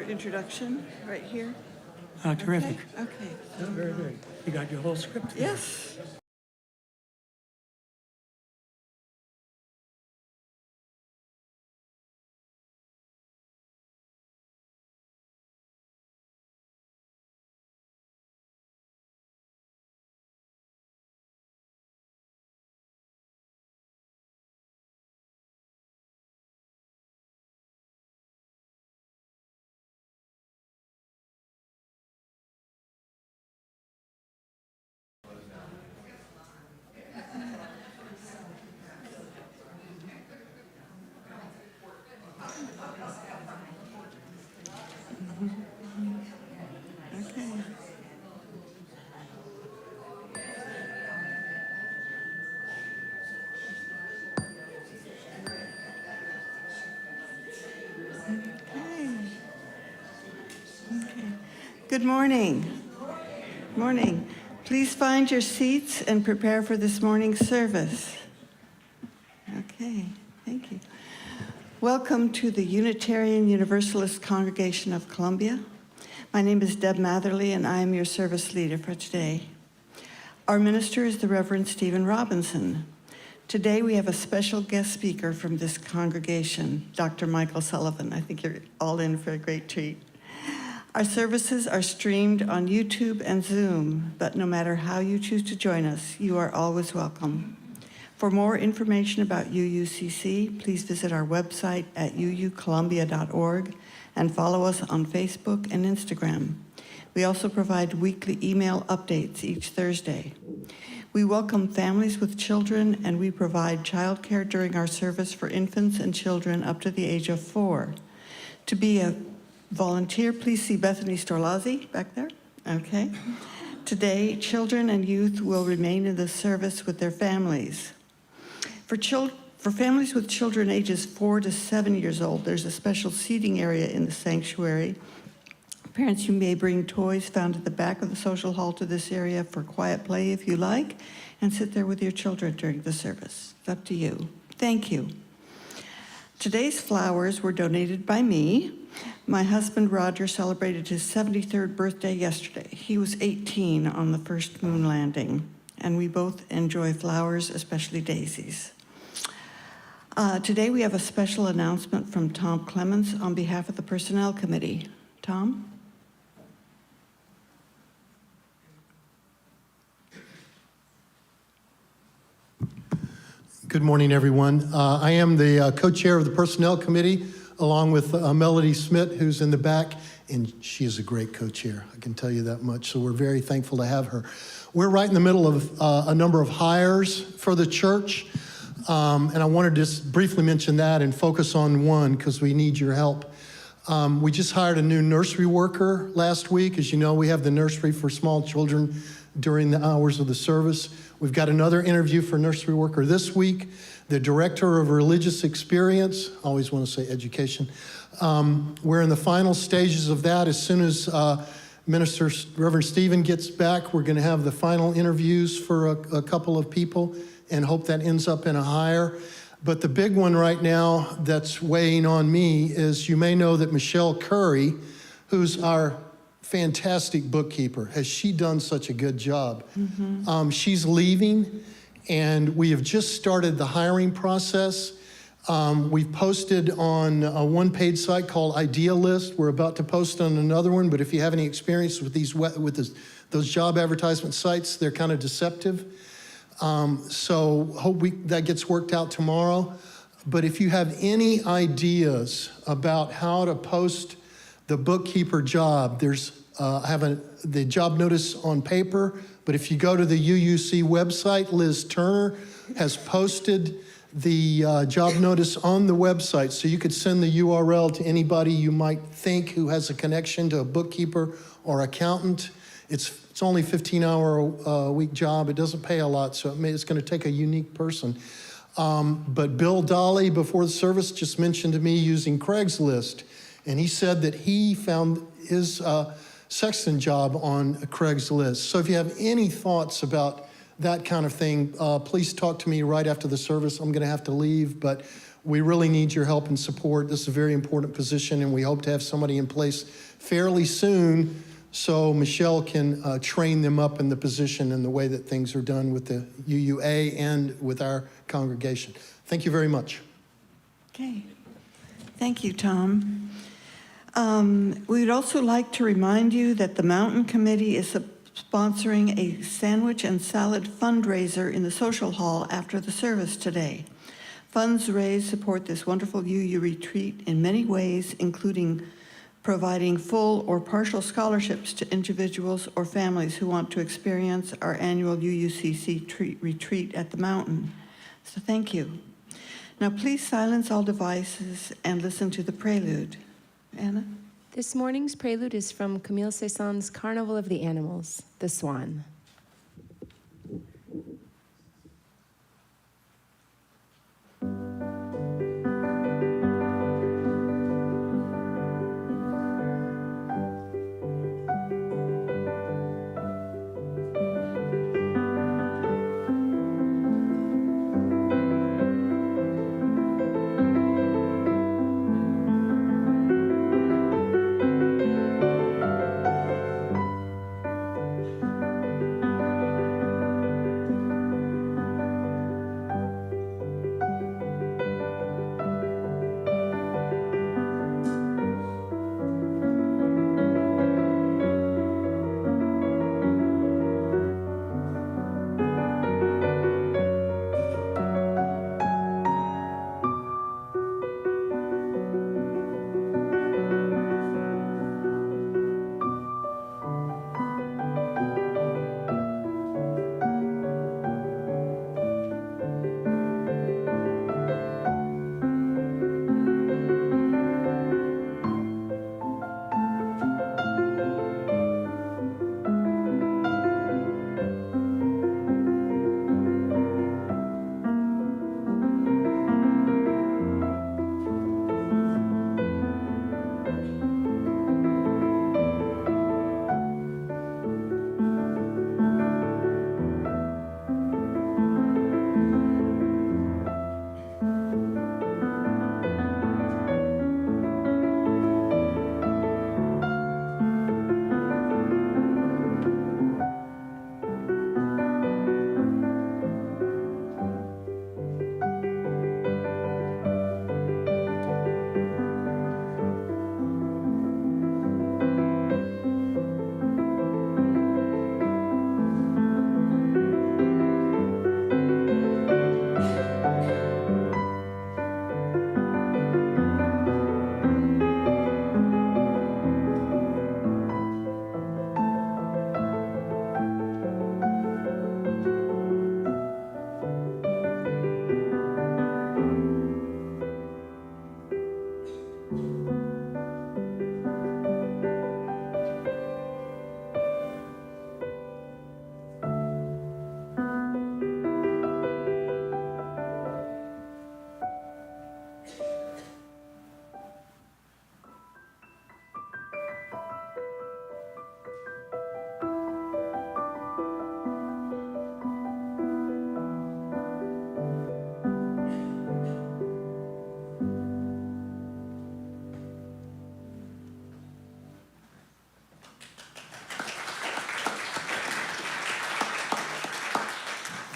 introduction right here? Terrific. Okay. Oh, very good. You got your whole script here. Yes. Okay. Okay. Good morning. Morning. Please find your seats and prepare for this morning's service. Okay, thank you. Welcome to the Unitarian Universalist Congregation of Columbia. My name is Deb Matherly, and I am your service leader for today. Our minister is the Reverend Stephen Robinson. Today we have a special guest speaker from this congregation, Dr. Michael Sullivan. I think you're all in for a great treat. Our services are streamed on YouTube and Zoom, but no matter how you choose to join us, you are always welcome. For more information about UUCC, please visit our website at uucolumbia.org and follow us on Facebook and Instagram. We also provide weekly email updates each Thursday. We welcome families with children, and we provide childcare during our service for infants and children up to the age of 4. To be a volunteer, please see Bethany Storlazzi back there. Okay. Today, children and youth will remain in the service with their families. For families with children ages 4 to 7 years old, there's a special seating area in the sanctuary. Parents, you may bring toys found at the back of the social hall to this area for quiet play if you like, and sit there with your children during the service. It's up to you. Thank you. Today's flowers were donated by me. My husband, Roger, celebrated his 73rd birthday yesterday. He was 18 on the first moon landing, and we both enjoy flowers, especially daisies. Today we have a special announcement from Tom Clements on behalf of the Personnel Committee. Tom? Good morning, everyone. I am the co-chair of the Personnel Committee, along with Melody Smith, who's in the back, and she is a great co-chair. I can tell you that much, so we're very thankful to have her. We're right in the middle of a number of hires for the church, and I wanted to just briefly mention that and focus on one because we need your help. We just hired a new nursery worker last week. As you know, we have the nursery for small children during the hours of the service. We've got another interview for nursery worker this week. The director of religious experience, I always want to say education. We're in the final stages of that. As soon as Minister Reverend Stephen gets back, we're going to have the final interviews for a couple of people and hope that ends up in a hire. But the big one right now that's weighing on me is, you may know that Michelle Curry, who's our fantastic bookkeeper, has she done such a good job? Mm-hmm. She's leaving, and we have just started the hiring process. We've posted on a one-page site called Idea List. We're about to post on another one, but if you have any experience with those job advertisement sites, they're kind of deceptive. So hope that gets worked out tomorrow. But if you have any ideas about how to post the bookkeeper job, there's the job notice on paper, but if you go to the UUC website, Liz Turner has posted the job notice on the website, so you could send the URL to anybody you might think who has a connection to a bookkeeper or accountant. It's only a 15-hour a week job. It doesn't pay a lot, so it's going to take a unique person. But Bill Dolly, before the service, just mentioned to me using Craigslist, and he said that he found his sexton job on Craigslist. So if you have any thoughts about that kind of thing, please talk to me right after the service. I'm going to have to leave, but We really need your help and support. This is a very important position, and we hope to have somebody in place fairly soon so Michelle can train them up in the position and the way that things are done with the UUA and with our congregation. Thank you very much. Okay. Thank you, Tom. We would also like to remind you that the Mountain Committee is sponsoring a sandwich and salad fundraiser in the social hall after the service today. Funds raised support this wonderful UU retreat in many ways, including providing full or partial scholarships to individuals or families who want to experience our annual UUCC retreat at the mountain. So thank you. Now please silence all devices and listen to the prelude. Anna? This morning's prelude is from Camille Saint-Saëns's Carnival of the Animals, The Swan.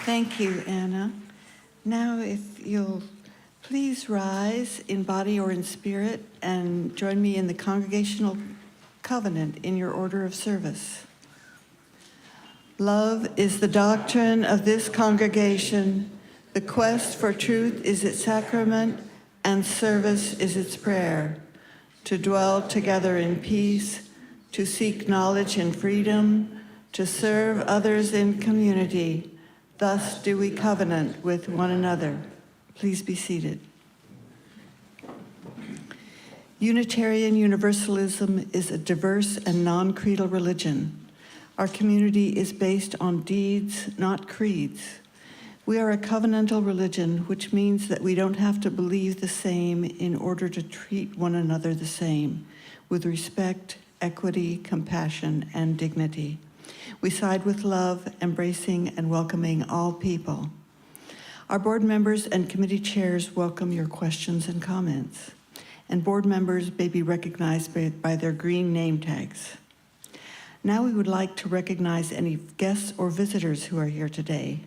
Thank you, Anna. Now, if you'll please rise in body or in spirit and join me in the congregational covenant in your order of service. Love is the doctrine of this congregation. The quest for truth is its sacrament, and service is its prayer. To dwell together in peace, to seek knowledge and freedom, to serve others in community. Thus do we covenant with one another. Please be seated. Unitarian Universalism is a diverse and non-creedal religion. Our community is based on deeds, not creeds. We are a covenantal religion, which means that we don't have to believe the same in order to treat one another the same, with respect, equity, compassion, and dignity. We side with love, embracing and welcoming all people. Our board members and committee chairs welcome your questions and comments, and board members may be recognized by their green name tags. Now we would like to recognize any guests or visitors who are here today.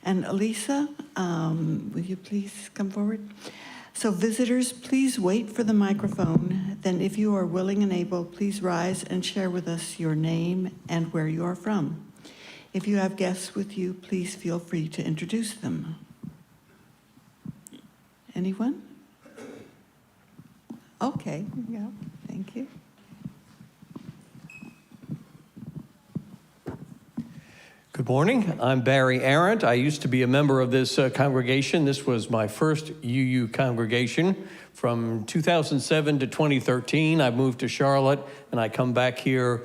And Elisa, will you please come forward? So visitors, please wait for the microphone. Then if you are willing and able, please rise and share with us your name and where you are from. If you have guests with you, please feel free to introduce them. Anyone? Okay, yeah, thank you. Good morning. I'm Barry Arendt. I used to be a member of this congregation. This was my first UU congregation. From 2007 to 2013, I moved to Charlotte, and I come back here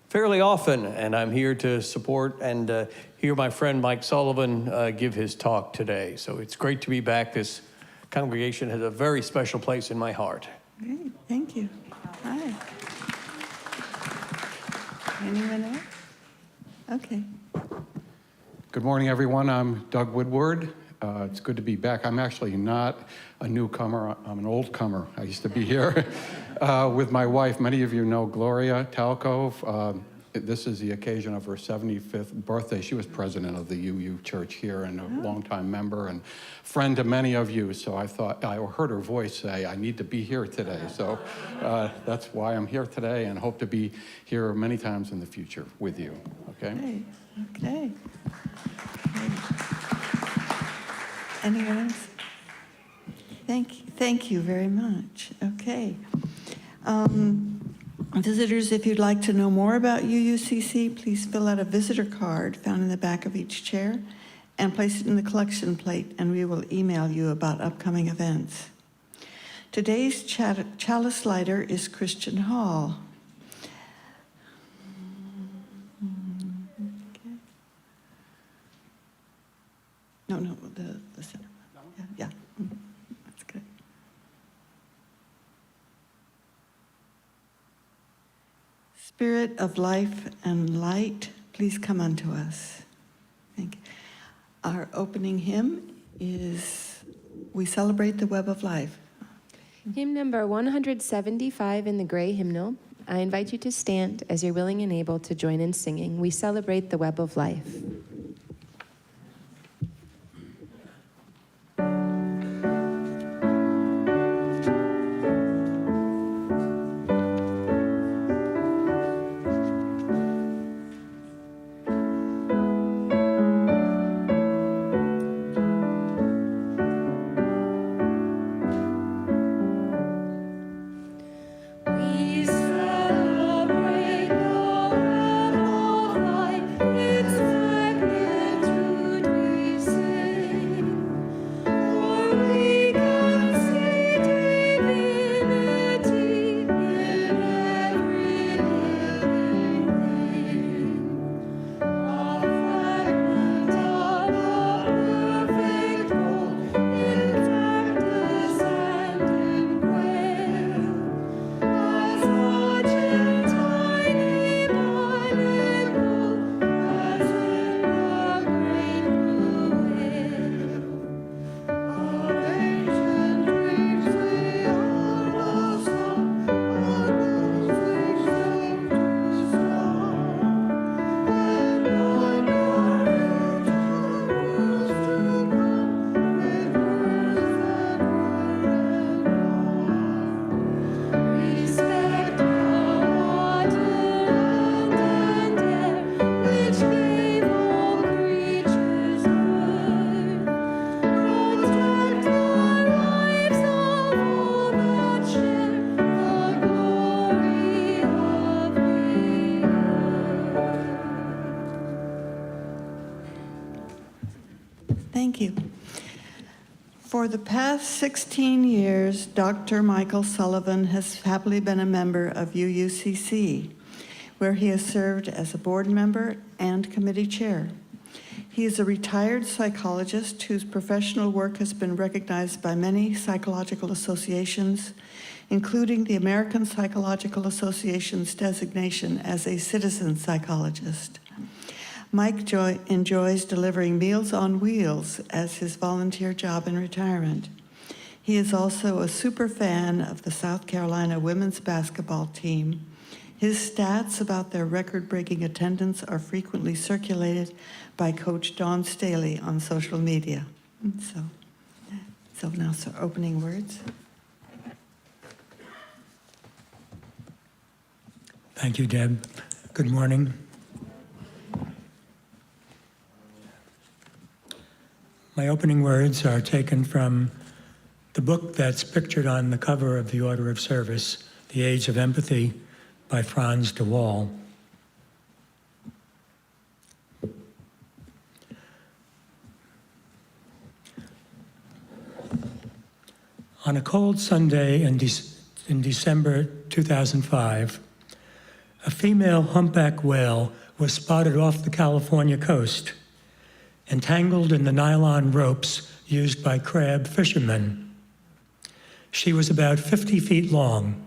fairly often, and I'm here to support and hear my friend Mike Sullivan give his talk today. So it's great to be back. This congregation has a very special place in my heart. Great, thank you. Hi. Anyone else? Okay. Good morning, everyone. I'm Doug Woodward. It's good to be back. I'm actually not a newcomer. I'm an old comer. I used to be here with my wife. Many of you know Gloria Talcove. This is the occasion of her 75th birthday. She was president of the UU Church here and a longtime member and friend to many of you. So I thought, I heard her voice say, I need to be here today. So that's why I'm here today and hope to be here many times in the future with you. Okay? Okay. Anyone else? Thank you very much. Okay. Visitors, if you'd like to know more about UUCC, please fill out a visitor card found in the back of each chair and place it in the collection plate, and we will email you about upcoming events. Today's chalice lighter is Christian Hall. Okay. No, the center. Yeah. That's good. Spirit of life and light, please come unto us. Thank you. Our opening hymn is We Celebrate the Web of Life. Hymn number 175 in the gray hymnal. I invite you to stand as you're willing and able to join in singing. We celebrate the web of life. Thank you. For the past 16 years, Dr. Michael Sullivan has happily been a member of UUCC, where he has served as a board member and committee chair. He is a retired psychologist whose professional work has been recognized by many psychological associations, including the American Psychological Association's designation as a citizen psychologist. Mike enjoys delivering Meals on Wheels as his volunteer job in retirement. He is also a super fan of the South Carolina women's basketball team. His stats about their record-breaking attendance are frequently circulated by Coach Dawn Staley on social media. So now, opening words. Thank you, Deb. Good morning. My opening words are taken from the book that's pictured on the cover of the Order of Service, The Age of Empathy, by Frans de Waal. On a cold Sunday in December 2005, a female humpback whale was spotted off the California coast, entangled in the nylon ropes used by crab fishermen. She was about 50 feet long.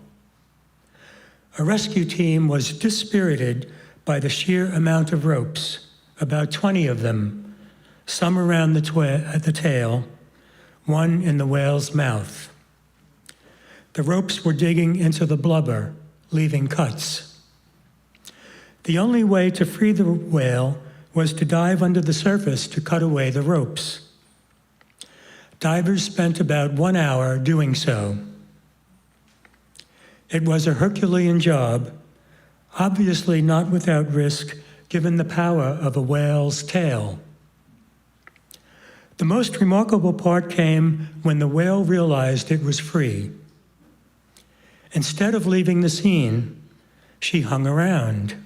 A rescue team was dispirited by the sheer amount of ropes, about 20 of them, some around the tail, one in the whale's mouth. The ropes were digging into the blubber, leaving cuts. The only way to free the whale was to dive under the surface to cut away the ropes. Divers spent about 1 hour doing so. It was a Herculean job, obviously not without risk given the power of a whale's tail. The most remarkable part came when the whale realized it was free. Instead of leaving the scene, she hung around.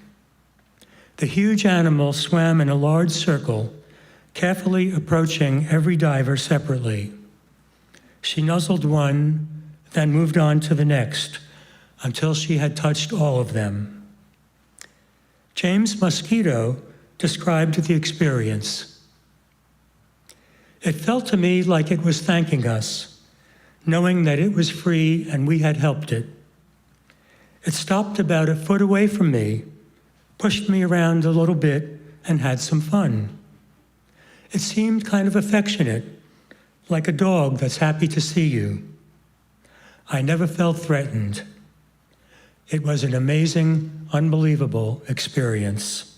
The huge animal swam in a large circle, carefully approaching every diver separately. She nuzzled one, then moved on to the next, until she had touched all of them. James Mosquito described the experience. It felt to me like it was thanking us, knowing that it was free and we had helped it. It stopped about a foot away from me, pushed me around a little bit, and had some fun. It seemed kind of affectionate, like a dog that's happy to see you. I never felt threatened. It was an amazing, unbelievable experience.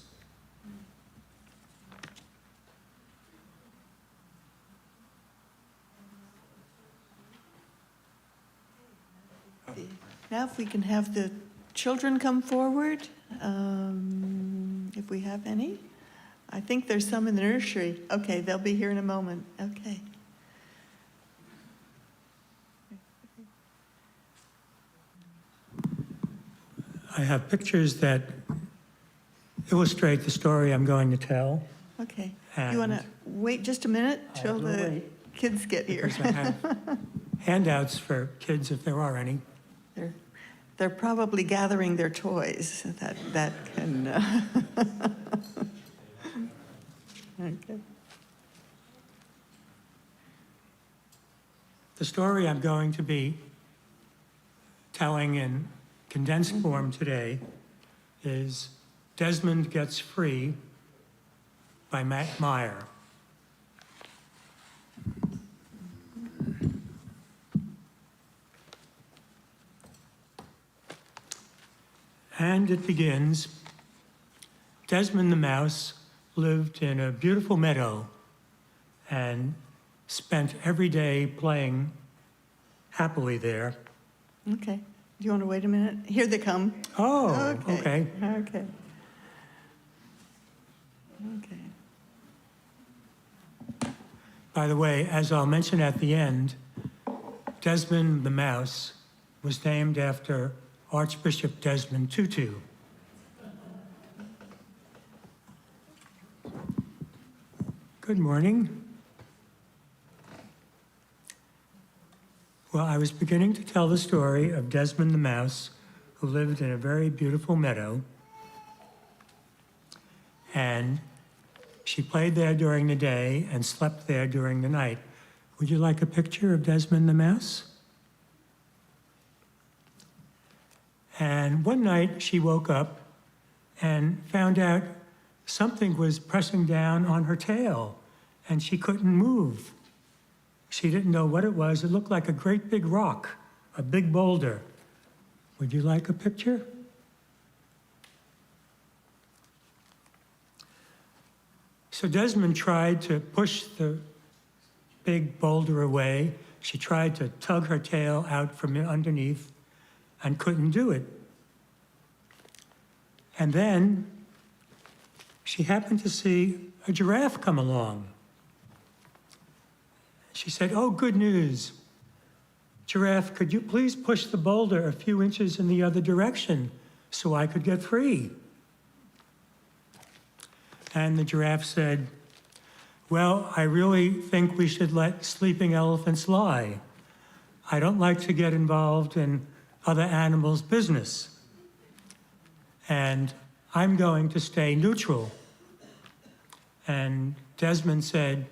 Now if we can have the children come forward, if we have any. I think there's some in the nursery. Okay, they'll be here in a moment. Okay. I have pictures that illustrate the story I'm going to tell. Okay. And You want to wait just a minute I till will the wait, kids get here? because I have handouts for kids if there are any. They're probably gathering their toys. That can. Okay. The story I'm going to be telling in condensed form today is Desmond Gets Free by Matt Meyer. And it begins, Desmond the mouse lived in a beautiful meadow and spent every day playing happily there. Okay. Do you want to wait a minute? Here they come. Oh, okay. Okay. Okay. By the way, as I'll mention at the end, Desmond the mouse was named after Archbishop Desmond Tutu. Good morning. Well, I was beginning to tell the story of Desmond the mouse, who lived in a very beautiful meadow. And she played there during the day and slept there during the night. Would you like a picture of Desmond the mouse? And one night she woke up and found out something was pressing down on her tail, and she couldn't move. She didn't know what it was. It looked like a great big rock, a big boulder. Would you like a picture? So Desmond tried to push the big boulder away. She tried to tug her tail out from underneath and couldn't do it. And then she happened to see a giraffe come along. She said, "Oh, good news. Giraffe, could you please push the boulder a few inches in the other direction so I could get free?" And the giraffe said, "Well, I really think we should let sleeping elephants lie. I don't like to get involved in other animals' business. And I'm going to stay neutral." And Desmond said,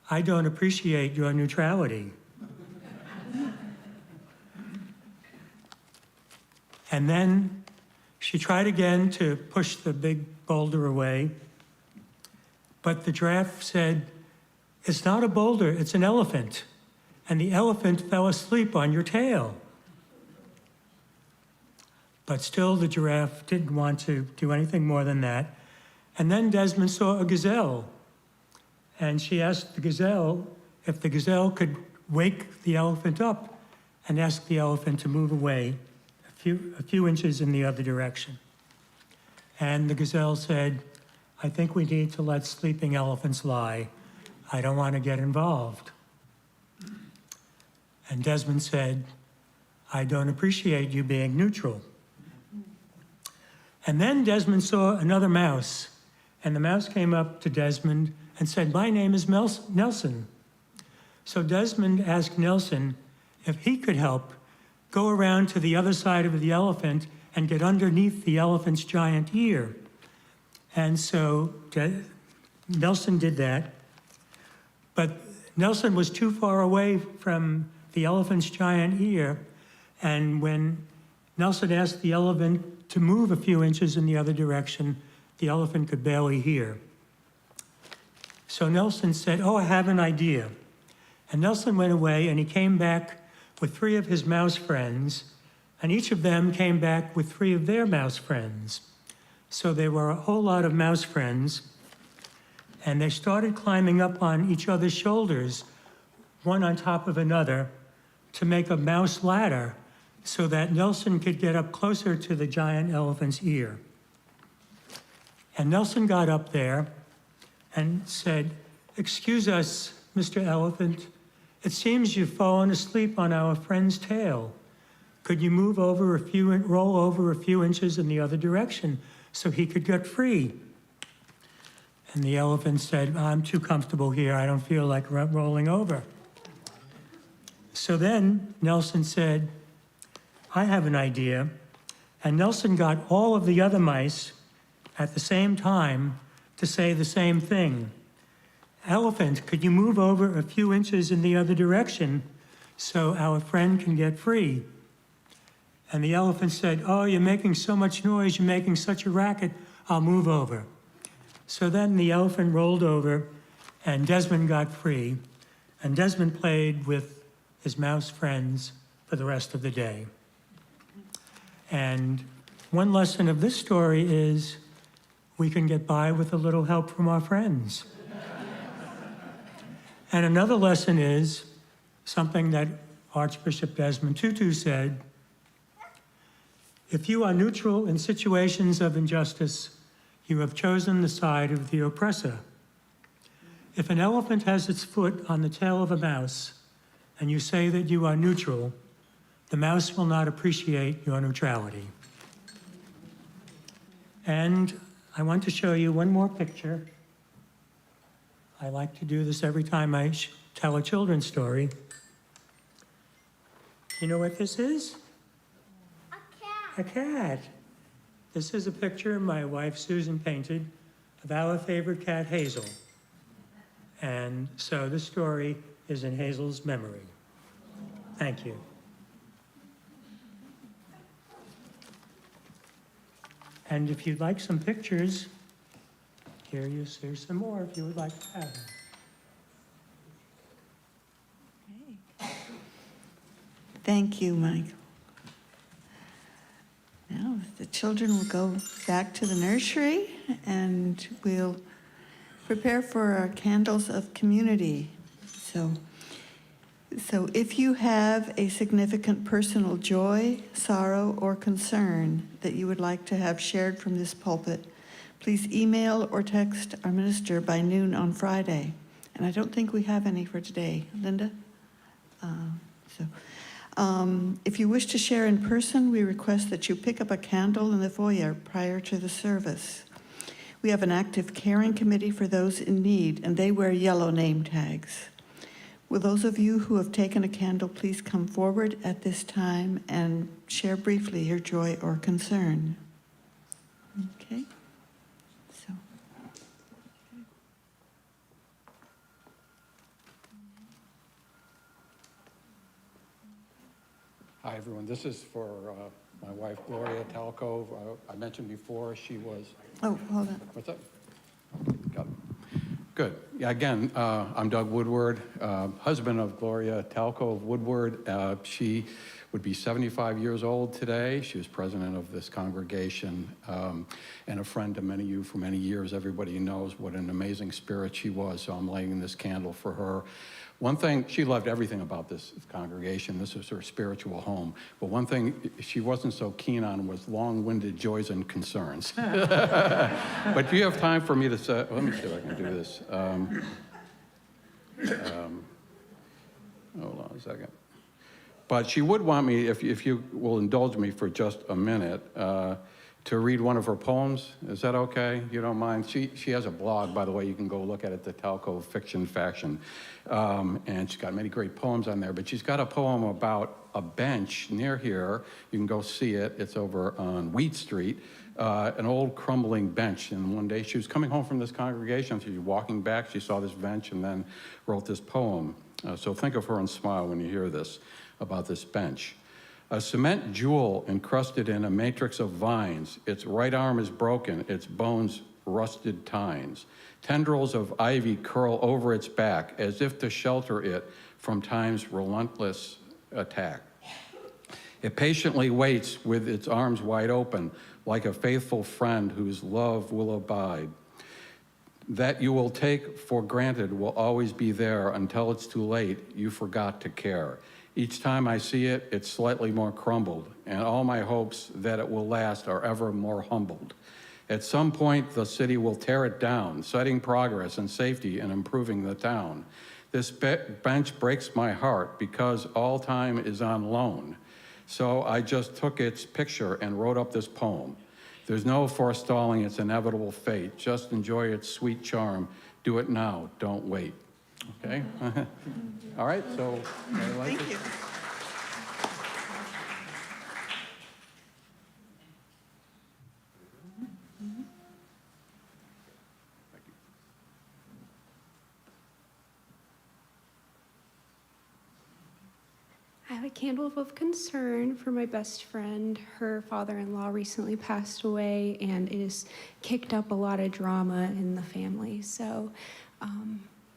"I don't appreciate your neutrality." And then she tried again to push the big boulder away, but the giraffe said, "It's not a boulder, it's an elephant, and the elephant fell asleep on your tail." But still the giraffe didn't want to do anything more than that. And then Desmond saw a gazelle, and she asked the gazelle if the gazelle could wake the elephant up and ask the elephant to move away a few inches in the other direction. And the gazelle said, "I think we need to let sleeping elephants lie. I don't want to get involved." And Desmond said, "I don't appreciate you being neutral." And then Desmond saw another mouse, and the mouse came up to Desmond and said, "My name is Nelson." So Desmond asked Nelson if he could help go around to the other side of the elephant and get underneath the elephant's giant ear. And so Nelson did that, but Nelson was too far away from the elephant's giant ear, and when Nelson asked the elephant to move a few inches in the other direction, the elephant could barely hear. So Nelson said, "Oh, I have an idea." And Nelson went away, and he came back with 3 of his mouse friends, and each of them came back with 3 of their mouse friends. So there were a whole lot of mouse friends, and they started climbing up on each other's shoulders, one on top of another, to make a mouse ladder so that Nelson could get up closer to the giant elephant's ear. And Nelson got up there and said, "Excuse us, Mr. Elephant. It seems you've fallen asleep on our friend's tail. Could you roll over a few inches in the other direction so he could get free?" And the elephant said, "I'm too comfortable here. I don't feel like rolling over." So then Nelson said, "I have an idea." And Nelson got all of the other mice at the same time to say the same thing. "Elephant, could you move over a few inches in the other direction so our friend can get free?" And the elephant said, "Oh, you're making so much noise, you're making such a racket, I'll move over." So then the elephant rolled over, and Desmond got free, and Desmond played with his mouse friends for the rest of the day. And one lesson of this story is we can get by with a little help from our friends. And another lesson is something that Archbishop Desmond Tutu said: "If you are neutral in situations of injustice, you have chosen the side of the oppressor. If an elephant has its foot on the tail of a mouse, and you say that you are neutral, the mouse will not appreciate your neutrality." And I want to show you one more picture. I like to do this every time I tell a children's story. You know what this is? A cat. A cat. This is a picture my wife Susan painted of our favorite cat, Hazel. And so this story is in Hazel's memory. Thank you. And if you'd like some pictures, here's some more if you would like to have them. Thank you, Michael. Now, the children will go back to the nursery and we'll prepare for our candles of community. So if you have a significant personal joy, sorrow, or concern that you would like to have shared from this pulpit, please email or text our minister by noon on Friday. And I don't think we have any for today. Linda? If you wish to share in person, we request that you pick up a candle in the foyer prior to the service. We have an active caring committee for those in need, and they wear yellow name tags. Will those of you who have taken a candle please come forward at this time and share briefly your joy or concern? Okay. So. Hi, everyone. This is for my wife, Gloria Talcove. I mentioned before she was... Oh, hold on. What's that? Got it. Good. Yeah, again, I'm Doug Woodward, husband of Gloria Talcove Woodward. She would be 75 years old today. She was president of this congregation and a friend to many of you for many years. Everybody knows what an amazing spirit she was, so I'm lighting this candle for her. One thing, she loved everything about this congregation. This was her spiritual home. But one thing she wasn't so keen on was long-winded joys and concerns. But do you have time for me to say, let me see if I can do this. Hold on a second. But she would want me, if you will indulge me for just a minute, to read one of her poems. Is that okay? You don't mind? She has a blog, by the way. You can go look at it, the Talcove Fiction Faction. And she's got many great poems on there. But she's got a poem about a bench near here. You can go see it. It's over on Wheat Street, an old crumbling bench. And one day she was coming home from this congregation. She was walking back. She saw this bench and then wrote this poem. So think of her and smile when you hear this about this bench. A cement jewel encrusted in a matrix of vines. Its right arm is broken, its bones rusted tines. Tendrils of ivy curl over its back as if to shelter it from time's relentless attack. It patiently waits with its arms wide open, like a faithful friend whose love will abide. That you will take for granted will always be there until it's too late, you forgot to care. Each time I see it, it's slightly more crumbled, and all my hopes that it will last are ever more humbled. At some point, the city will tear it down, citing progress and safety and improving the town. This bench breaks my heart because all time is on loan. So I just took its picture and wrote up this poem. There's no forestalling its inevitable fate. Just enjoy its sweet charm. Do it now, don't wait. Okay? All right, so Thank you. I have a candle of concern for my best friend. Her father-in-law recently passed away, and it has kicked up a lot of drama in the family. So,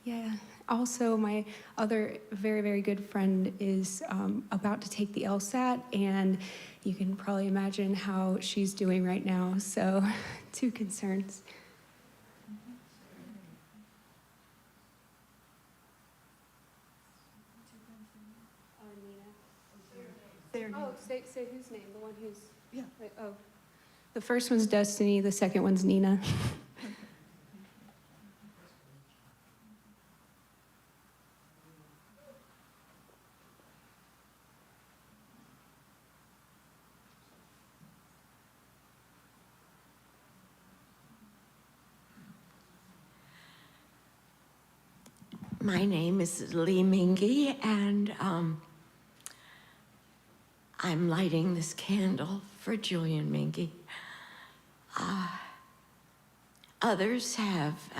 yeah. Also, my other very, very good friend is about to take the LSAT, and you can probably imagine how she's doing right now. So, two concerns. Oh, say whose name? The one who's... Yeah. Wait, oh. The first one's Destiny, the second one's Nina. My name is Lee Mingy, and I'm lighting this candle for Julian Mingy. Others have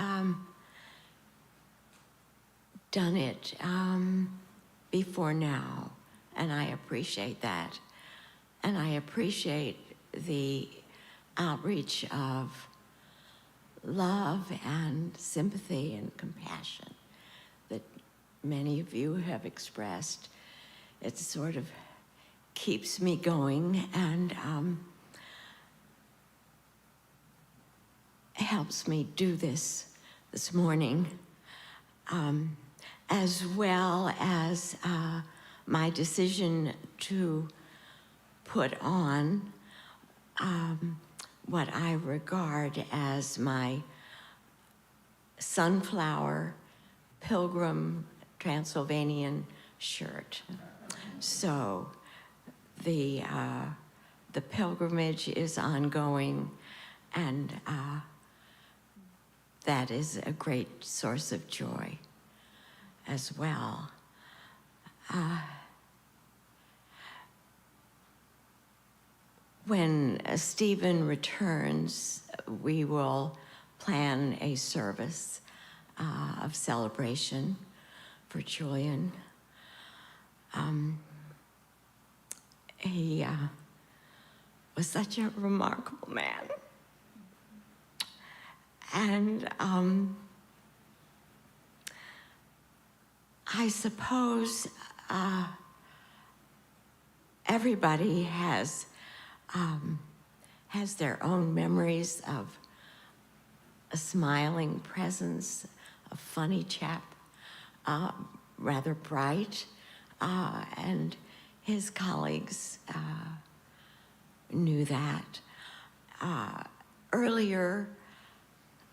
done it before now, and I appreciate that. And I appreciate the outreach of love and sympathy and compassion that many of you have expressed. It sort of keeps me going and helps me do this morning, as well as my decision to put on what I regard as my sunflower pilgrim Transylvanian shirt. So the pilgrimage is ongoing, and that is a great source of joy as well. When Stephen returns, we will plan a service of celebration for Julian. He was such a remarkable man. And I suppose everybody has their own memories of a smiling presence, a funny chap, rather bright, and his colleagues knew that. Earlier,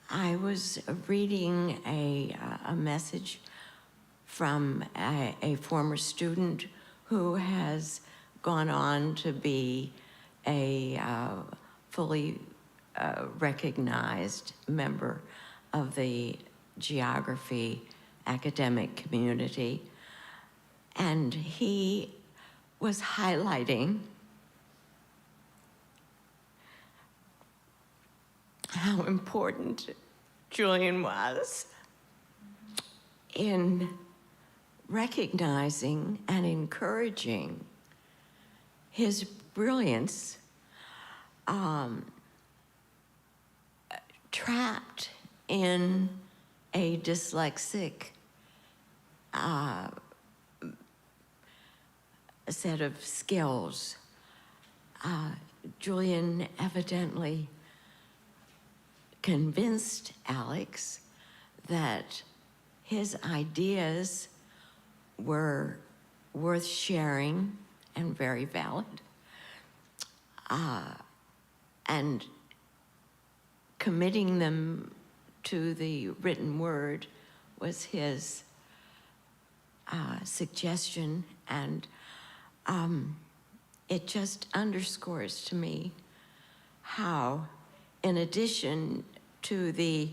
I was reading a message from a former student who has gone on to be a fully recognized member of the geography academic community. And he was highlighting how important Julian was in recognizing and encouraging his brilliance, trapped in a dyslexic set of skills. Julian evidently convinced Alex that his ideas were worth sharing and very valid. And committing them to the written word was his suggestion, and it just underscores to me how, in addition to the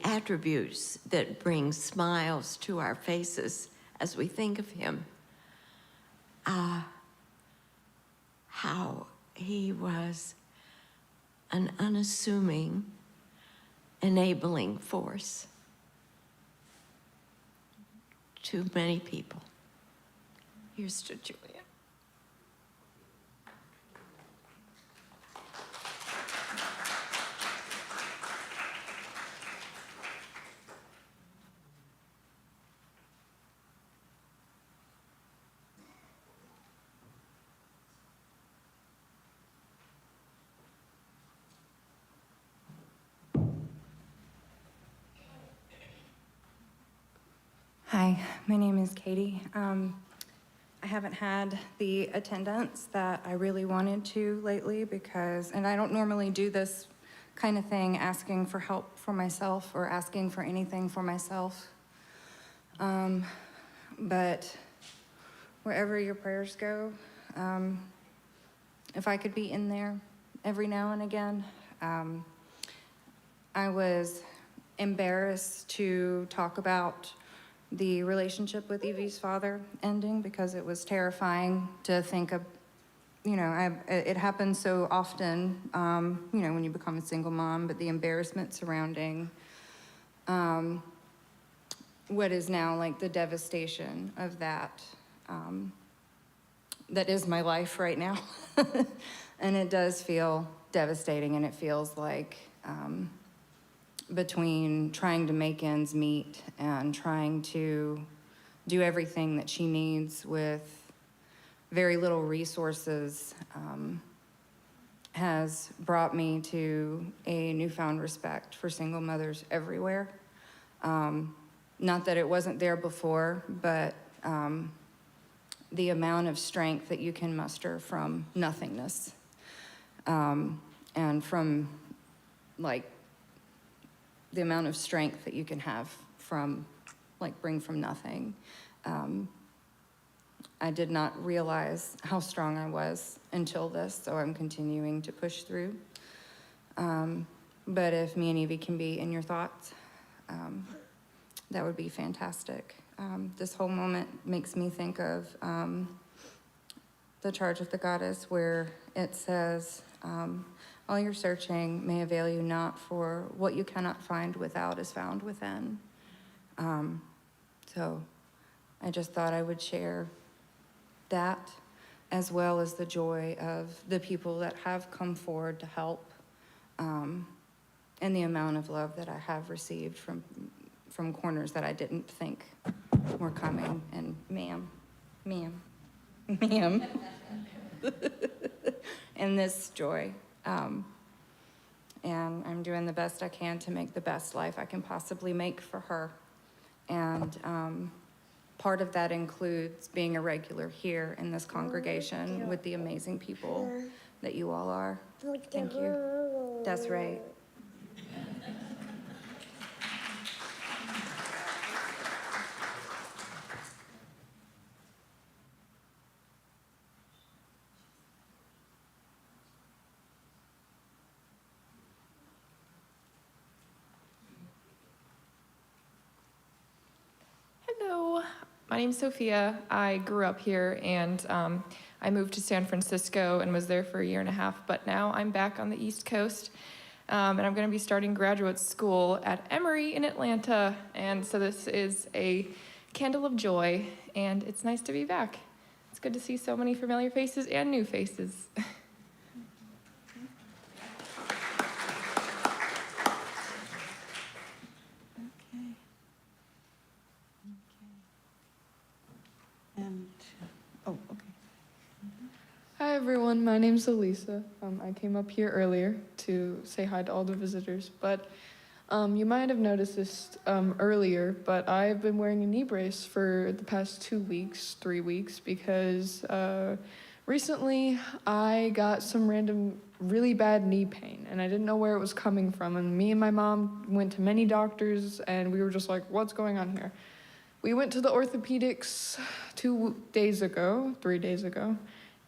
attributes that bring smiles to our faces as we think of him, how he was an unassuming, enabling force to many people. Here's to Julia. Hi, my name is Katie. I haven't had the attendance that I really wanted to lately and I don't normally do this kind of thing, asking for help for myself or asking for anything for myself. But wherever your prayers go, if I could be in there every now and again. I was embarrassed to talk about the relationship with Evie's father ending because it was terrifying to think of, it happens so often, when you become a single mom, but the embarrassment surrounding what is now like the devastation of that, that is my life right now. And it does feel devastating, and it feels like between trying to make ends meet and trying to do everything that she needs with very little resources, has brought me to a newfound respect for single mothers everywhere. Not that it wasn't there before, but the amount of strength that you can muster from nothingness, and from like the amount of strength that you can have from bring from nothing. I did not realize how strong I was until this, so I'm continuing to push through. But if me and Evie can be in your thoughts, that would be fantastic. This whole moment makes me think of the Charge of the Goddess, where it says, all your searching may avail you not, for what you cannot find without is found within. So I just thought I would share that, as well as the joy of the people that have come forward to help, and the amount of love that I have received from corners that I didn't think were coming. And ma'am, and this joy. And I'm doing the best I can to make the best life I can possibly make for her. And part of that includes being a regular here in this congregation with the amazing people that you all are. Thank you. That's right. Hello, my name's Sophia. I grew up here, and I moved to San Francisco and was there for 1.5 years, but now I'm back on the East Coast, and I'm going to be starting graduate school at Emory in Atlanta, and so this is a candle of joy, and it's nice to be back. It's good to see so many familiar faces and new faces. And, oh, okay. Hi everyone, my name's Elisa. I came up here earlier to say hi to all the visitors, but you might have noticed this earlier, but I've been wearing a knee brace for the past 2 weeks, 3 weeks, because recently I got some random really bad knee pain, and I didn't know where it was coming from, and me and my mom went to many doctors, and we were just like, what's going on here? We went to the orthopedics 3 days ago,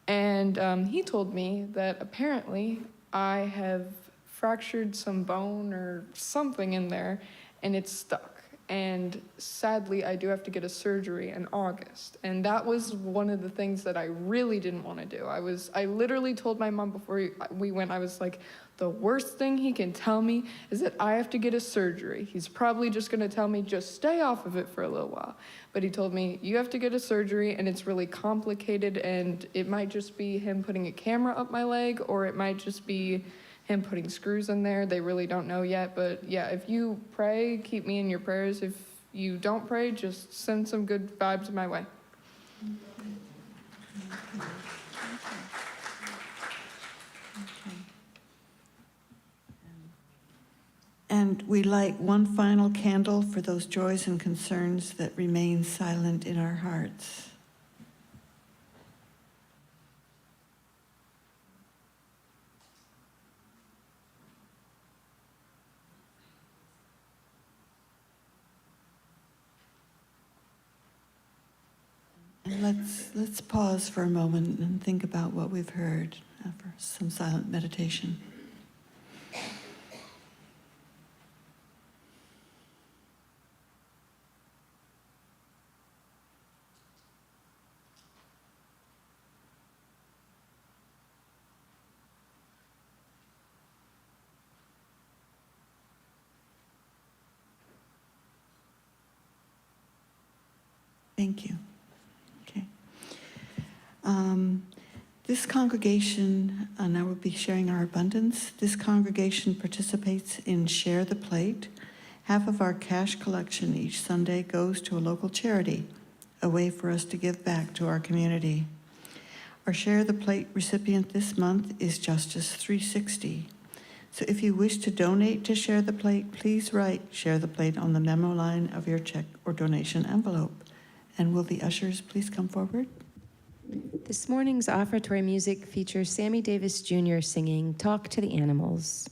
and he told me that apparently I have fractured some bone or something in there, and it's stuck. And sadly, I do have to get a surgery in August. And that was one of the things that I really didn't want to do. I literally told my mom before we went, I was like, the worst thing he can tell me is that I have to get a surgery. He's probably just going to tell me, just stay off of it for a little while. But he told me, you have to get a surgery, and it's really complicated, and it might just be him putting a camera up my leg, or it might just be him putting screws in there. They really don't know yet. But yeah, if you pray, keep me in your prayers. If you don't pray, just send some good vibes my way. And we light one final candle for those joys and concerns that remain silent in our hearts. And let's pause for a moment and think about what we've heard for some silent meditation. Thank you. Okay. This congregation, and I will be sharing our abundance, this congregation participates in Share the Plate. Half of our cash collection each Sunday goes to a local charity, a way for us to give back to our community. Our Share the Plate recipient this month is Justice 360. So if you wish to donate to Share the Plate, please write Share the Plate on the memo line of your check or donation envelope. And will the ushers please come forward? This morning's offertory music features Sammy Davis Jr. singing Talk to the Animals.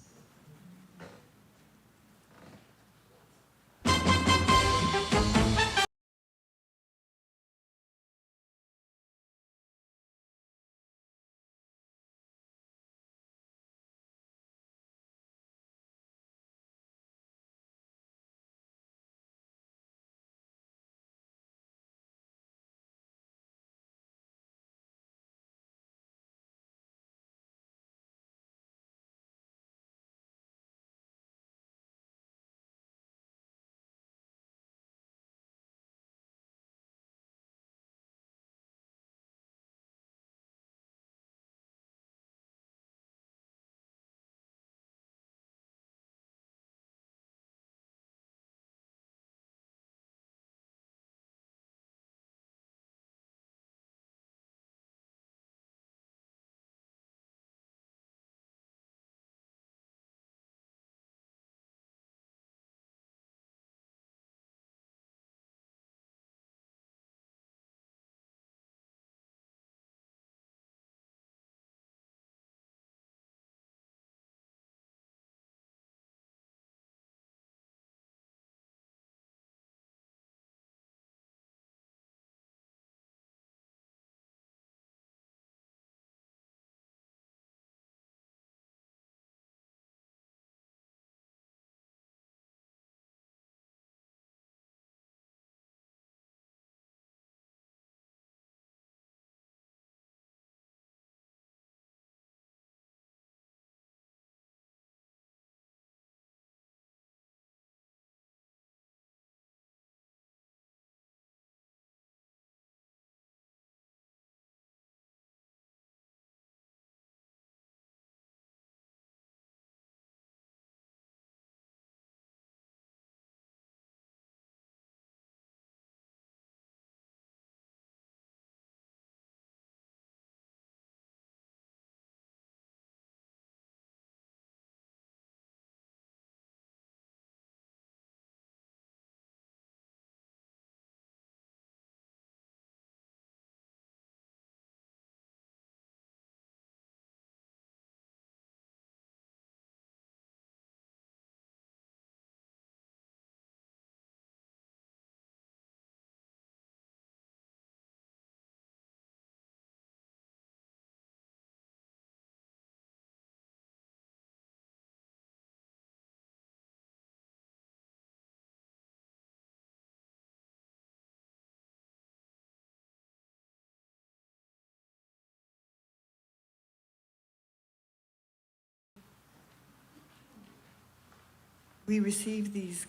We receive these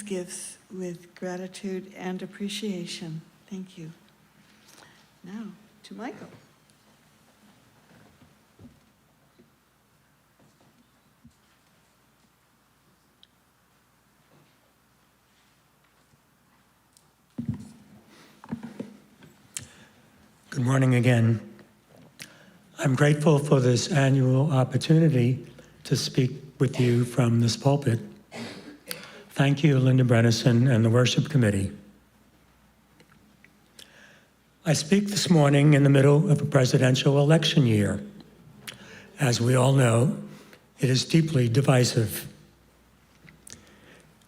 gifts with gratitude and appreciation. Thank you. Now, to Michael. Good morning again. I'm grateful for this annual opportunity to speak with you from this pulpit. Thank you, Linda Brennison and the Worship Committee. I speak this morning in the middle of a presidential election year. As we all know, it is deeply divisive.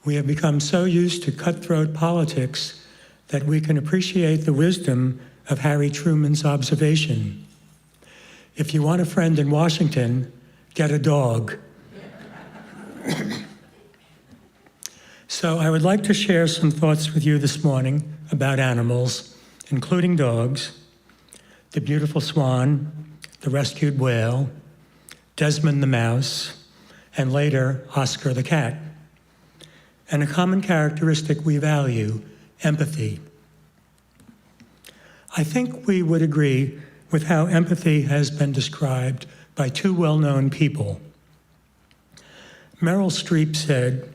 We have become so used to cutthroat politics that we can appreciate the wisdom of Harry Truman's observation. If you want a friend in Washington, get a dog. So I would like to share some thoughts with you this morning about animals, including dogs, the beautiful swan, the rescued whale, Desmond the mouse, and later Oscar the cat, and a common characteristic we value, empathy. I think we would agree with how empathy has been described by two well-known people. Meryl Streep said,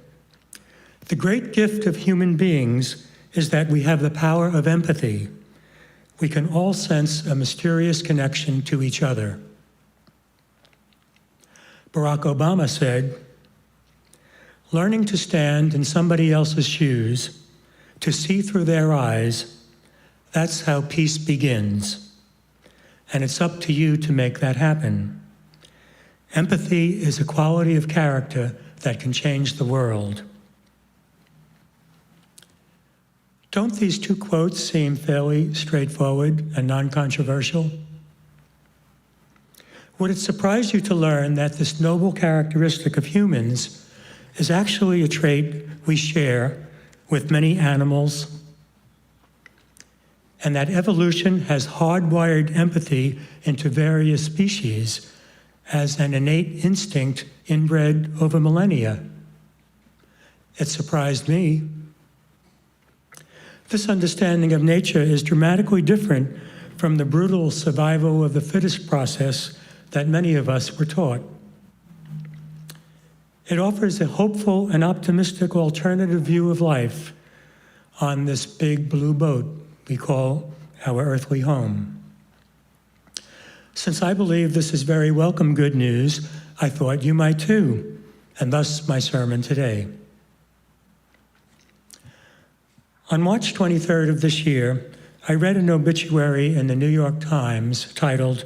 "The great gift of human beings is that we have the power of empathy. We can all sense a mysterious connection to each other." Barack Obama said, "Learning to stand in somebody else's shoes, to see through their eyes, that's how peace begins. And it's up to you to make that happen. Empathy is a quality of character that can change the world." Don't these two quotes seem fairly straightforward and non-controversial? Would it surprise you to learn that this noble characteristic of humans is actually a trait we share with many animals, and that evolution has hardwired empathy into various species as an innate instinct inbred over millennia? It surprised me. This understanding of nature is dramatically different from the brutal survival of the fittest process that many of us were taught. It offers a hopeful and optimistic alternative view of life on this big blue boat we call our earthly home. Since I believe this is very welcome good news, I thought you might too, and thus my sermon today. On March 23rd of this year, I read an obituary in the New York Times titled,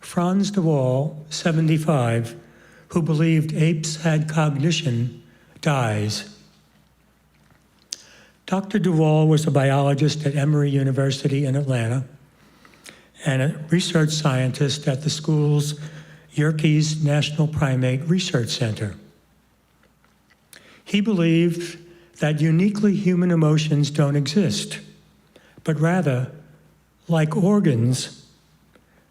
"Frans de Waal, 75, who believed apes had cognition, dies." Dr. de Waal was a biologist at Emory University in Atlanta and a research scientist at the school's Yerkes National Primate Research Center. He believed that uniquely human emotions don't exist, but rather, like organs,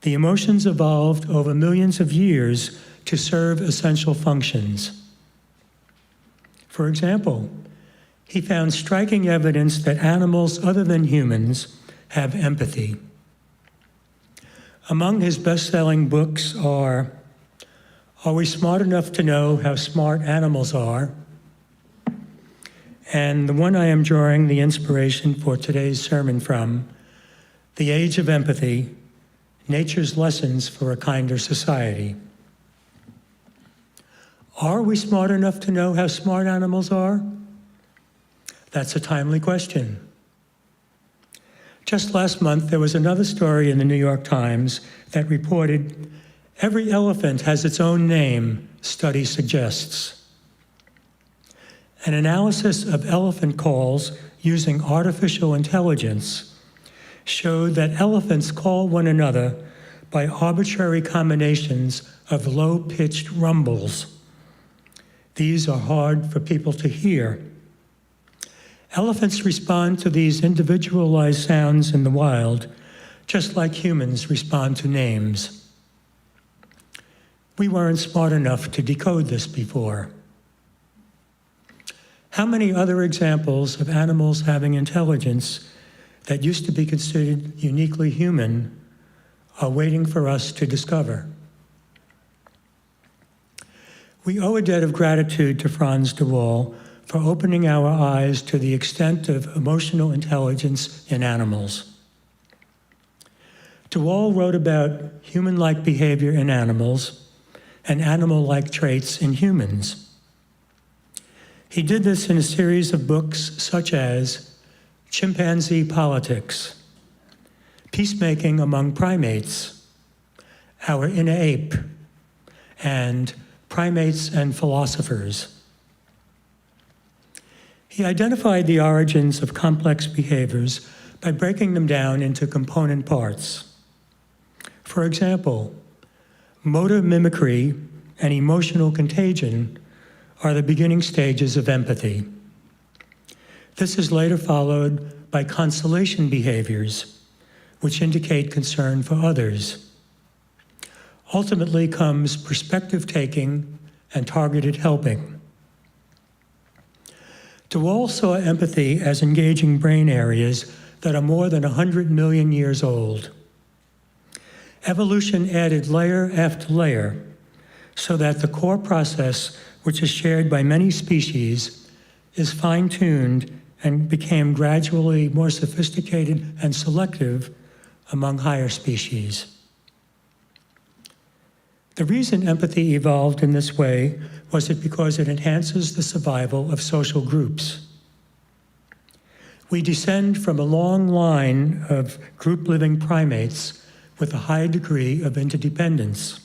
the emotions evolved over millions of years to serve essential functions. For example, he found striking evidence that animals other than humans have empathy. Among his best-selling books are We Smart Enough to Know How Smart Animals Are? And the one I am drawing the inspiration for today's sermon from, The Age of Empathy, Nature's Lessons for a Kinder Society. Are we smart enough to know how smart animals are? That's a timely question. Just last month, there was another story in the New York Times that reported, "Every elephant has its own name, study suggests." An analysis of elephant calls using artificial intelligence showed that elephants call one another by arbitrary combinations of low-pitched rumbles. These are hard for people to hear. Elephants respond to these individualized sounds in the wild, just like humans respond to names. We weren't smart enough to decode this before. How many other examples of animals having intelligence that used to be considered uniquely human are waiting for us to discover? We owe a debt of gratitude to Frans de Waal for opening our eyes to the extent of emotional intelligence in animals. De Waal wrote about human-like behavior in animals and animal-like traits in humans. He did this in a series of books such as Chimpanzee Politics, Peacemaking Among Primates, Our Inner Ape, and Primates and Philosophers. He identified the origins of complex behaviors by breaking them down into component parts. For example, motor mimicry and emotional contagion are the beginning stages of empathy. This is later followed by consolation behaviors, which indicate concern for others. Ultimately comes perspective-taking and targeted helping. De Waal saw empathy as engaging brain areas that are more than 100 million years old. Evolution added layer after layer so that the core process, which is shared by many species, is fine-tuned and became gradually more sophisticated and selective among higher species. The reason empathy evolved in this way was because it enhances the survival of social groups. We descend from a long line of group-living primates with a high degree of interdependence.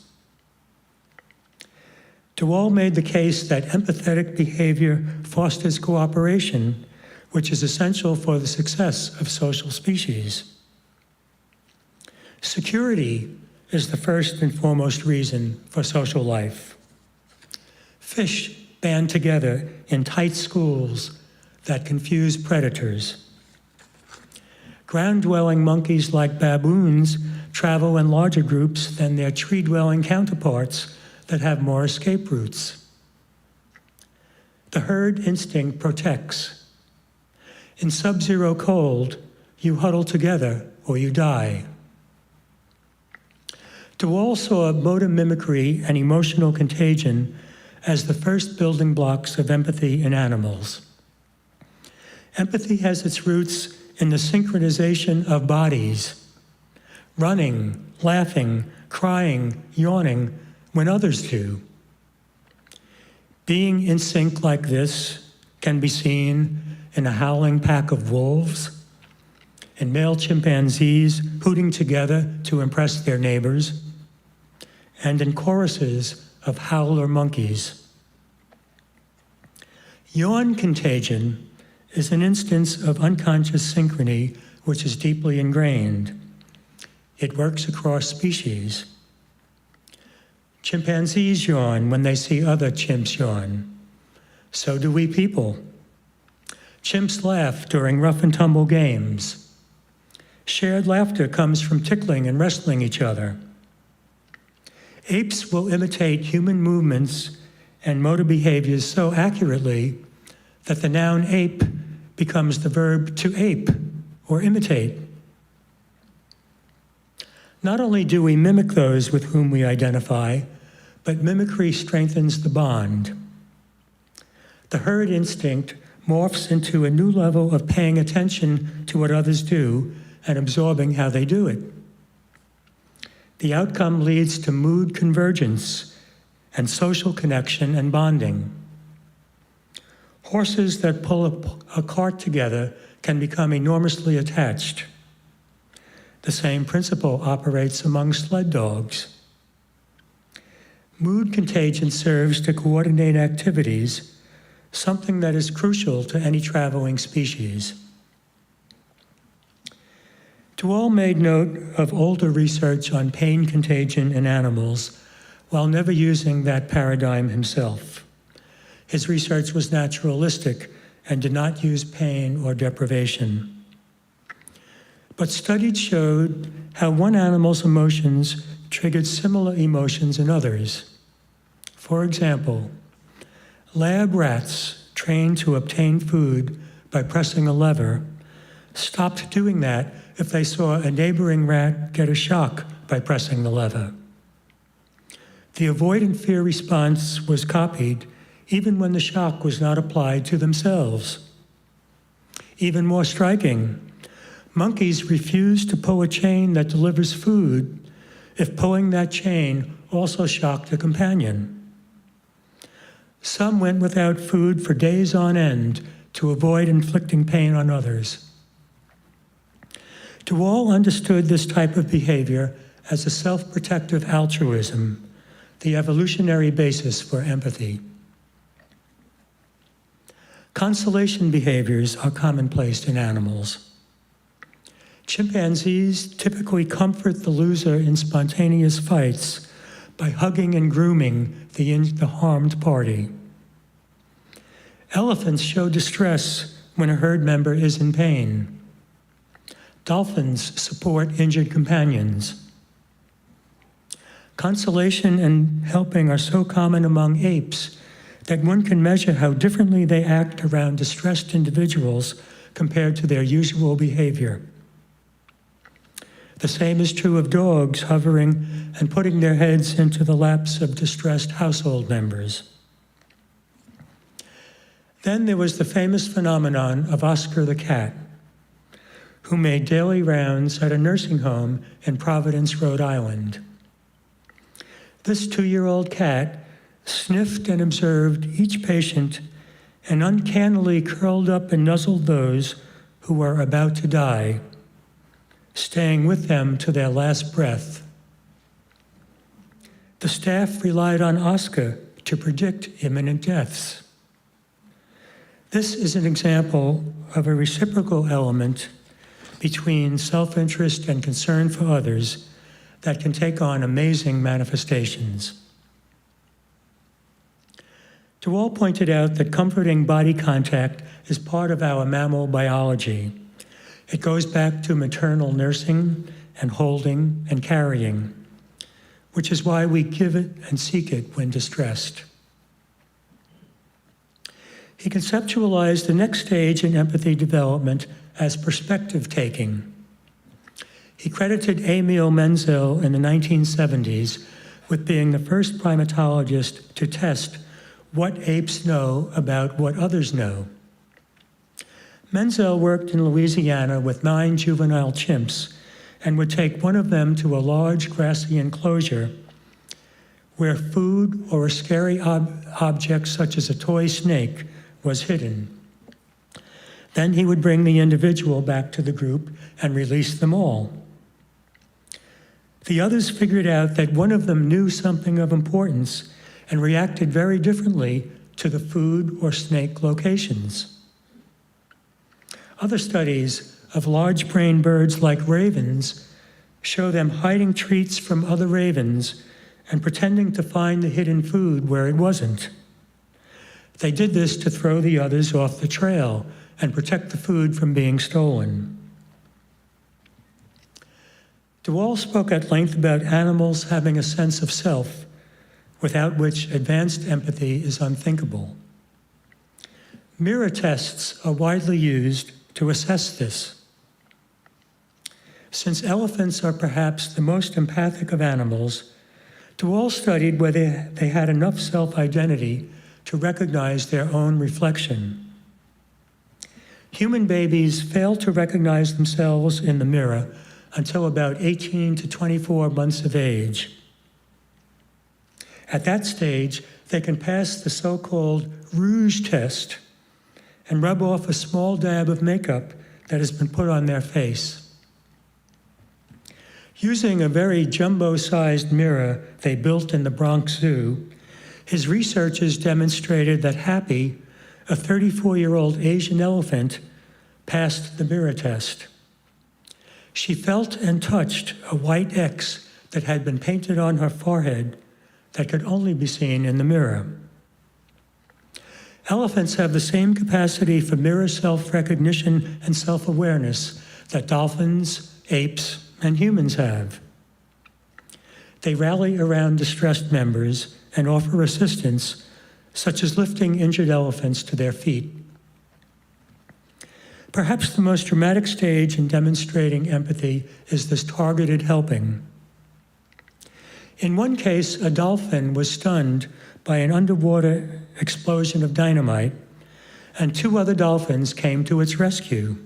De Waal made the case that empathetic behavior fosters cooperation, which is essential for the success of social species. Security is the first and foremost reason for social life. Fish band together in tight schools that confuse predators. Ground-dwelling monkeys like baboons travel in larger groups than their tree-dwelling counterparts that have more escape routes. The herd instinct protects. In sub-zero cold, you huddle together or you die. De Waal saw motor mimicry and emotional contagion as the first building blocks of empathy in animals. Empathy has its roots in the synchronization of bodies, running, laughing, crying, yawning when others do. Being in sync like this can be seen in a howling pack of wolves, in male chimpanzees hooting together to impress their neighbors, and in choruses of howler monkeys. Yawn contagion is an instance of unconscious synchrony which is deeply ingrained. It works across species. Chimpanzees yawn when they see other chimps yawn. So do we people. Chimps laugh during rough and tumble games. Shared laughter comes from tickling and wrestling each other. Apes will imitate human movements and motor behaviors so accurately that the noun ape becomes the verb to ape, or imitate. Not only do we mimic those with whom we identify, but mimicry strengthens the bond. The herd instinct morphs into a new level of paying attention to what others do and absorbing how they do it. The outcome leads to mood convergence and social connection and bonding. Horses that pull a cart together can become enormously attached. The same principle operates among sled dogs. Mood contagion serves to coordinate activities, something that is crucial to any traveling species. De Waal made note of older research on pain contagion in animals while never using that paradigm himself. His research was naturalistic and did not use pain or deprivation. But studies showed how one animal's emotions triggered similar emotions in others. For example, lab rats trained to obtain food by pressing a lever stopped doing that if they saw a neighboring rat get a shock by pressing the lever. The avoidant fear response was copied even when the shock was not applied to themselves. Even more striking, monkeys refuse to pull a chain that delivers food if pulling that chain also shocked a companion. Some went without food for days on end to avoid inflicting pain on others. De Waal understood this type of behavior as a self-protective altruism, the evolutionary basis for empathy. Consolation behaviors are commonplace in animals. Chimpanzees typically comfort the loser in spontaneous fights by hugging and grooming the harmed party. Elephants show distress when a herd member is in pain. Dolphins support injured companions. Consolation and helping are so common among apes that one can measure how differently they act around distressed individuals compared to their usual behavior. The same is true of dogs hovering and putting their heads into the laps of distressed household members. Then there was the famous phenomenon of Oscar the cat, who made daily rounds at a nursing home in Providence, Rhode Island. This 2-year-old cat sniffed and observed each patient and uncannily curled up and nuzzled those who were about to die, staying with them to their last breath. The staff relied on Oscar to predict imminent deaths. This is an example of a reciprocal element between self-interest and concern for others that can take on amazing manifestations. De Waal pointed out that comforting body contact is part of our mammal biology. It goes back to maternal nursing and holding and carrying, which is why we give it and seek it when distressed. He conceptualized the next stage in empathy development as perspective taking. He credited Emil Menzel in the 1970s with being the first primatologist to test what apes know about what others know. Menzel worked in Louisiana with 9 juvenile chimps and would take one of them to a large grassy enclosure where food or a scary object such as a toy snake was hidden. Then he would bring the individual back to the group and release them all. The others figured out that one of them knew something of importance and reacted very differently to the food or snake locations. Other studies of large-brained birds like ravens show them hiding treats from other ravens and pretending to find the hidden food where it wasn't. They did this to throw the others off the trail and protect the food from being stolen. De Waal spoke at length about animals having a sense of self, without which advanced empathy is unthinkable. Mirror tests are widely used to assess this. Since elephants are perhaps the most empathic of animals, De Waal studied whether they had enough self-identity to recognize their own reflection. Human babies fail to recognize themselves in the mirror until about 18 to 24 months of age. At that stage, they can pass the so-called rouge test and rub off a small dab of makeup that has been put on their face. Using a very jumbo-sized mirror they built in the Bronx Zoo, his researchers demonstrated that Happy, a 34-year-old Asian elephant, passed the mirror test. She felt and touched a white X that had been painted on her forehead that could only be seen in the mirror. Elephants have the same capacity for mirror self-recognition and self-awareness that dolphins, apes, and humans have. They rally around distressed members and offer assistance, such as lifting injured elephants to their feet. Perhaps the most dramatic stage in demonstrating empathy is this targeted helping. In one case, a dolphin was stunned by an underwater explosion of dynamite, and 2 other dolphins came to its rescue.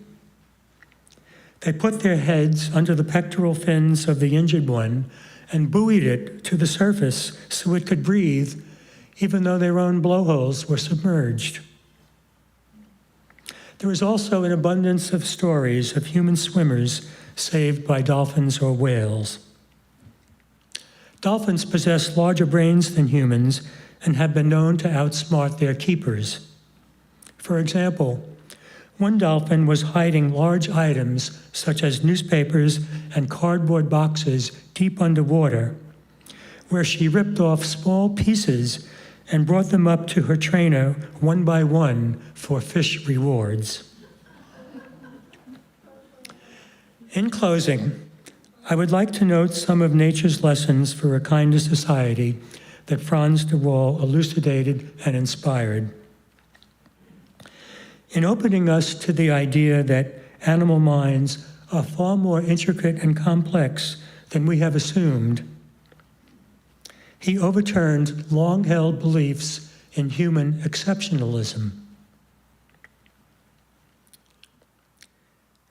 They put their heads under the pectoral fins of the injured one and buoyed it to the surface so it could breathe, even though their own blowholes were submerged. There is also an abundance of stories of human swimmers saved by dolphins or whales. Dolphins possess larger brains than humans and have been known to outsmart their keepers. For example, one dolphin was hiding large items such as newspapers and cardboard boxes deep underwater, where she ripped off small pieces and brought them up to her trainer one by one for fish rewards. In closing, I would like to note some of nature's lessons for a kinder society that Frans de Waal elucidated and inspired. In opening us to the idea that animal minds are far more intricate and complex than we have assumed. He overturned long-held beliefs in human exceptionalism.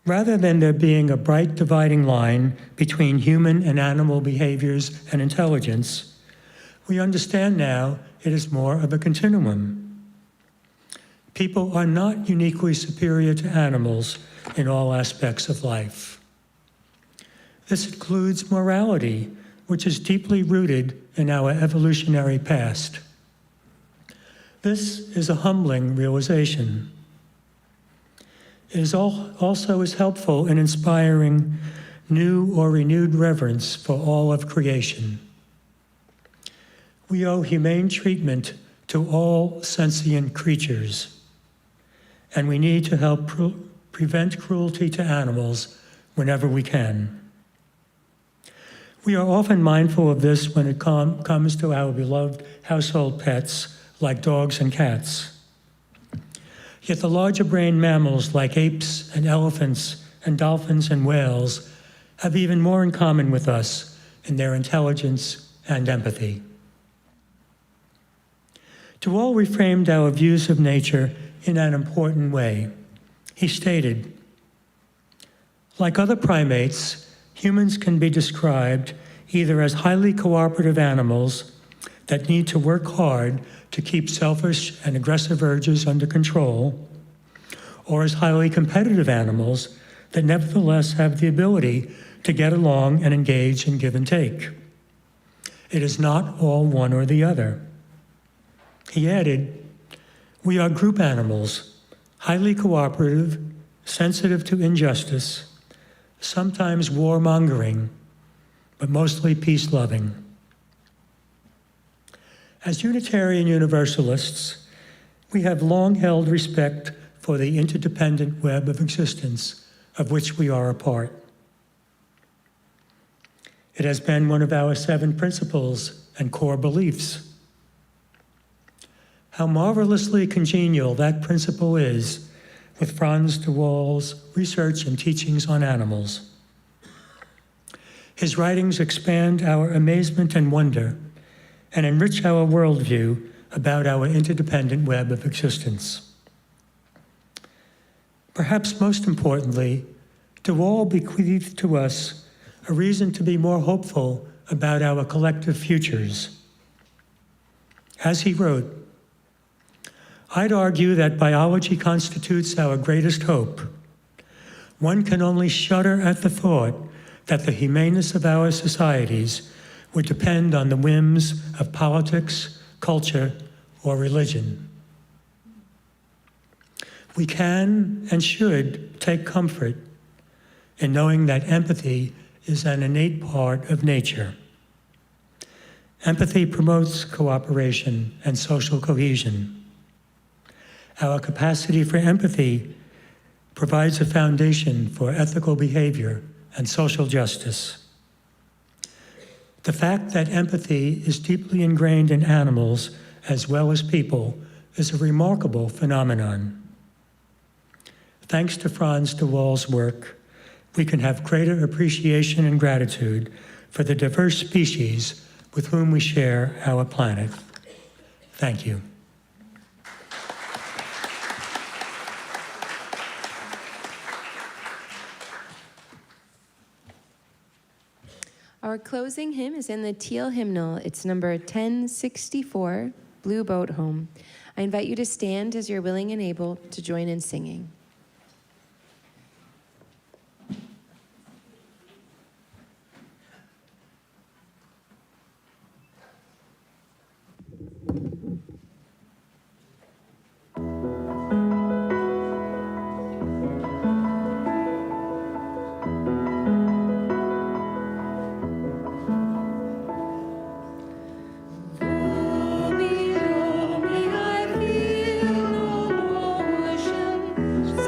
Rather than there being a bright dividing line between human and animal behaviors and intelligence, we understand now it is more of a continuum. People are not uniquely superior to animals in all aspects of life. This includes morality, which is deeply rooted in our evolutionary past. This is a humbling realization. It is also is helpful in inspiring new or renewed reverence for all of creation. We owe humane treatment to all sentient creatures, and we need to help prevent cruelty to animals whenever we can. We are often mindful of this when it comes to our beloved household pets like dogs and cats. Yet the larger brain mammals like apes and elephants and dolphins and whales have even more in common with us in their intelligence and empathy. De Waal reframed our views of nature in an important way. He stated, like other primates, humans can be described either as highly cooperative animals that need to work hard to keep selfish and aggressive urges under control, or as highly competitive animals that nevertheless have the ability to get along and engage in give and take. It is not all one or the other. He added, we are group animals, highly cooperative, sensitive to injustice, sometimes warmongering, but mostly peace-loving. As Unitarian Universalists, we have long held respect for the interdependent web of existence of which we are a part. It has been one of our 7 principles and core beliefs. How marvelously congenial that principle is with Frans de Waal's research and teachings on animals. His writings expand our amazement and wonder and enrich our worldview about our interdependent web of existence. Perhaps most importantly, de Waal bequeathed to us a reason to be more hopeful about our collective futures. As he wrote, I'd argue that biology constitutes our greatest hope. One can only shudder at the thought that the humaneness of our societies would depend on the whims of politics, culture, or religion. We can and should take comfort in knowing that empathy is an innate part of nature. Empathy promotes cooperation and social cohesion. Our capacity for empathy provides a foundation for ethical behavior and social justice. The fact that empathy is deeply ingrained in animals as well as people is a remarkable phenomenon. Thanks to Frans de Waal's work, we can have greater appreciation and gratitude for the diverse species with whom we share our planet. Thank you. Our closing hymn is in the teal hymnal. It's number 1064, Blue Boat Home. I invite you to stand as you're willing and able to join in singing. I feel no motion.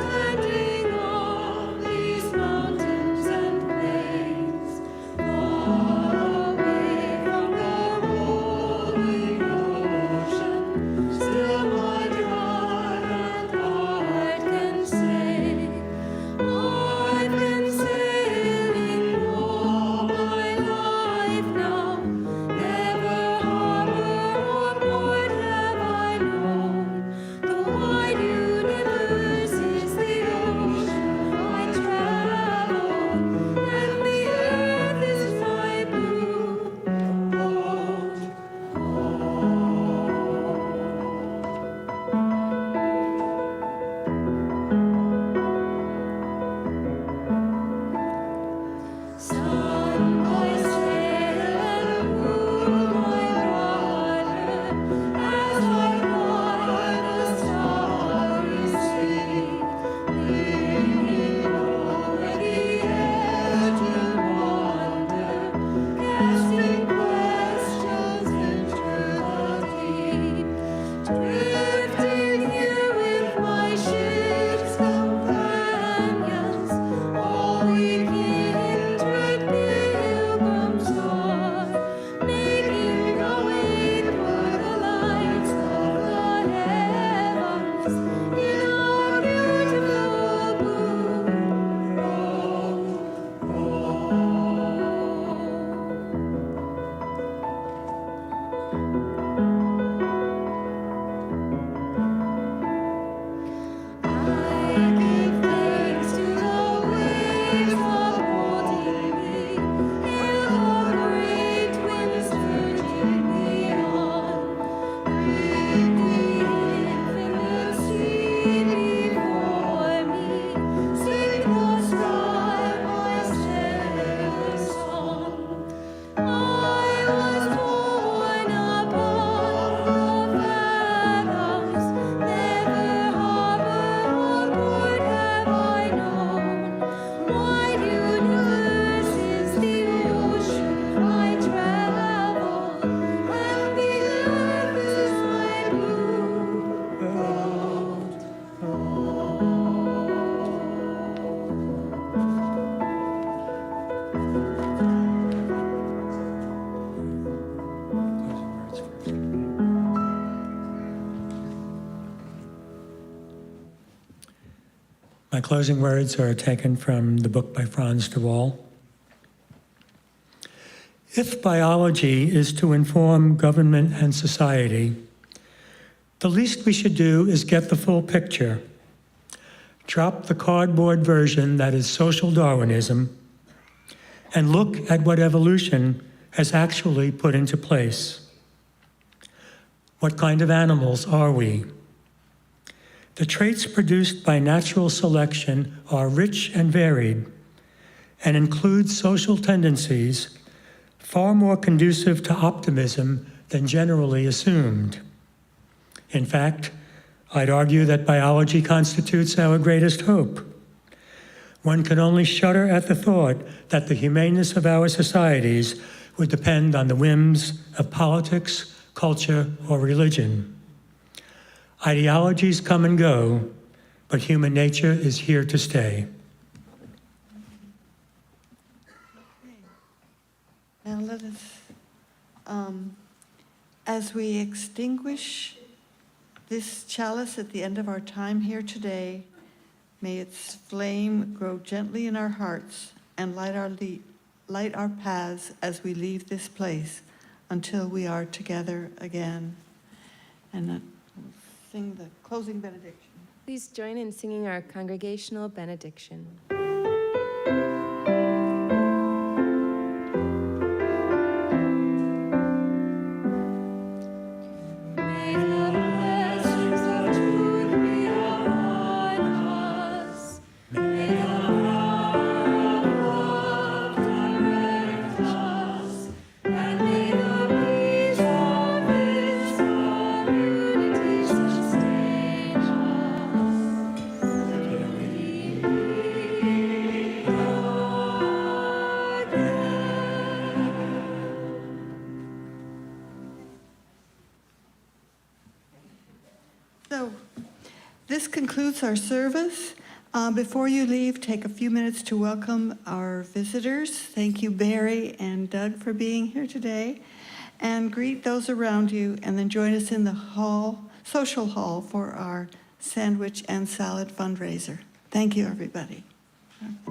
My closing words are taken from the book by Frans de Waal. If biology is to inform government and society, the least we should do is get the full picture. Drop the cardboard version that is social Darwinism and look at what evolution has actually put into place. What kind of animals are we? The traits produced by natural selection are rich and varied and include social tendencies far more conducive to optimism than generally assumed. In fact, I'd argue that biology constitutes our greatest hope. One can only shudder at the thought that the humaneness of our societies would depend on the whims of politics, culture, or religion. Ideologies come and go, but human nature is here to stay. Now let us, as we extinguish this chalice at the end of our time here today, may its flame grow gently in our hearts and light our paths as we leave this place until we are together again. And we'll sing the closing benediction. Please join in singing our congregational benediction. So this concludes our service. Before you leave, take a few minutes to welcome our visitors. Thank you, Barry and Doug, for being here today. And greet those around you, and then join us in the social hall for our sandwich and salad fundraiser. Thank you, everybody. Thank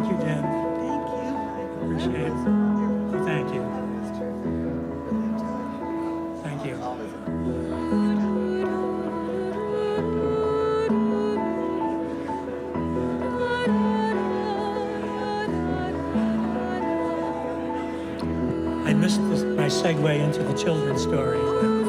you, Deb. Thank you. Appreciate it. Thank you. Thank you. I missed my segue into the children's story.